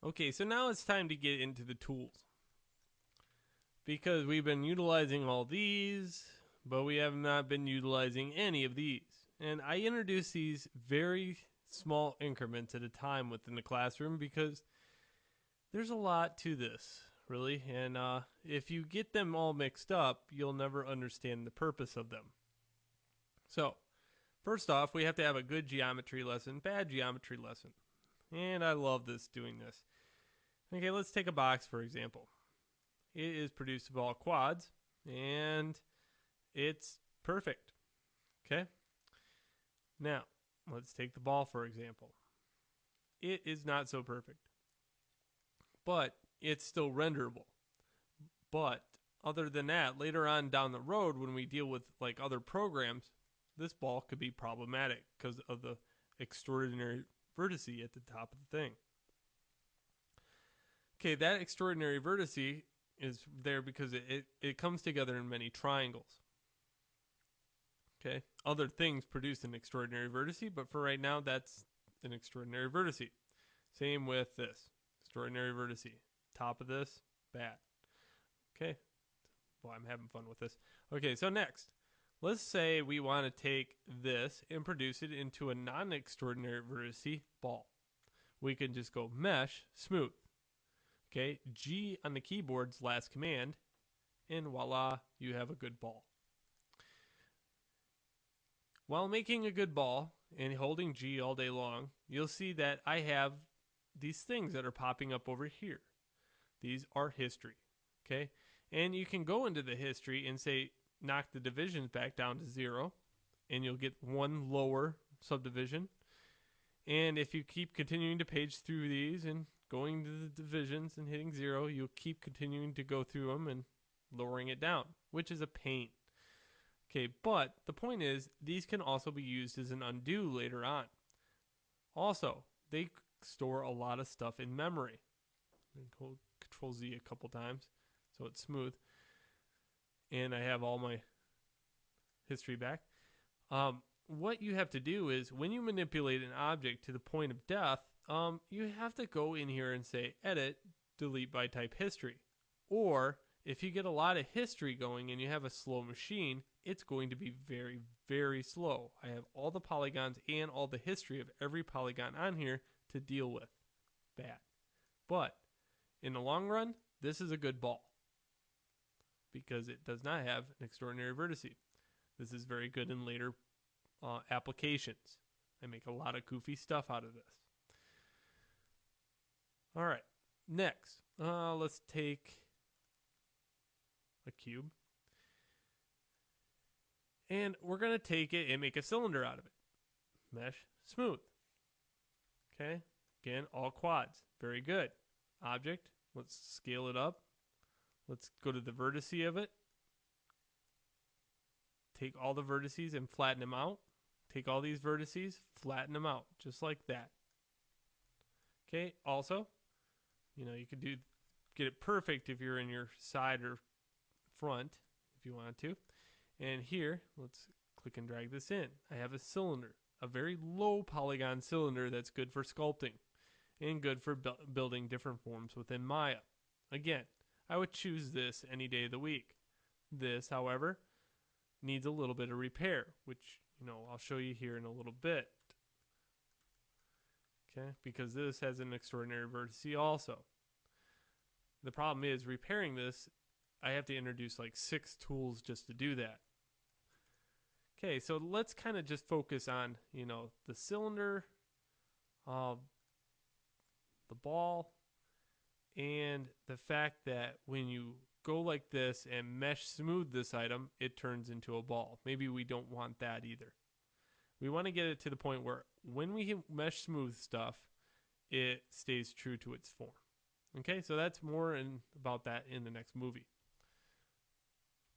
Okay, so now it's time to get into the tools. Because we've been utilizing all these, but we have not been utilizing any of these. And I introduce these very small increments at a time within the classroom because there's a lot to this, really. And if you get them all mixed up, you'll never understand the purpose of them. So, first off, we have to have a good geometry lesson, bad geometry lesson. And I love this doing this. Okay, let's take a box for example. It is produced of all quads, and it's perfect. Okay? Now, let's take the ball for example. It is not so perfect, but it's still renderable. But other than that, later on down the road, when we deal with like other programs, this ball could be problematic because of the extraordinary vertice at the top of the thing. Okay, that extraordinary vertice is there because it comes together in many triangles. Okay, other things produce an extraordinary vertice, but for right now, that's an extraordinary vertice. Same with this extraordinary vertice. Top of this, bad. Okay, well, I'm having fun with this. Okay, so next, let's say we want to take this and produce it into a non extraordinary vertice ball. We can just go mesh, smooth. Okay, G on the keyboard's last command, and voila, you have a good ball. While making a good ball and holding G all day long, you'll see that I have these things that are popping up over here. These are history. Okay? And you can go into the history and say, knock the divisions back down to 0, and you'll get one lower subdivision. And if you keep continuing to page through these and going to the divisions and hitting 0, you'll keep continuing to go through them and lowering it down, which is a pain. Okay, but the point is, these can also be used as an undo later on. Also, they store a lot of stuff in memory. Hold Control Z a couple times so it's smooth. And I have all my history back. What you have to do is when you manipulate an object to the point of death, you have to go in here and say edit, delete by type history. Or if you get a lot of history going and you have a slow machine, it's going to be very, very slow. I have all the polygons and all the history of every polygon on here to deal with. Bad. But in the long run, this is a good ball because it does not have an extraordinary vertice. This is very good in later applications. I make a lot of goofy stuff out of this. All right, next, let's take a cube. And we're going to take it and make a cylinder out of it. Mesh, smooth. Okay, again, all quads. Very good. Object, let's scale it up. Let's go to the vertice of it. Take all the vertices and flatten them out. Take all these vertices, flatten them out, just like that. Okay, also, you could get it perfect if you're in your side or front, if you wanted to. And here, let's click and drag this in. I have a cylinder, a very low polygon cylinder that's good for sculpting and good for building different forms within Maya. Again, I would choose this any day of the week. This, however, needs a little bit of repair, which, I'll show you here in a little bit. Okay, because this has an extraordinary vertice also. The problem is repairing this, I have to introduce like 6 tools just to do that. Okay, so let's kind of just focus on, the cylinder, the ball, and the fact that when you go like this and mesh smooth this item, it turns into a ball. Maybe we don't want that either. We want to get it to the point where when we mesh smooth stuff, it stays true to its form. Okay, so that's more about that in the next movie.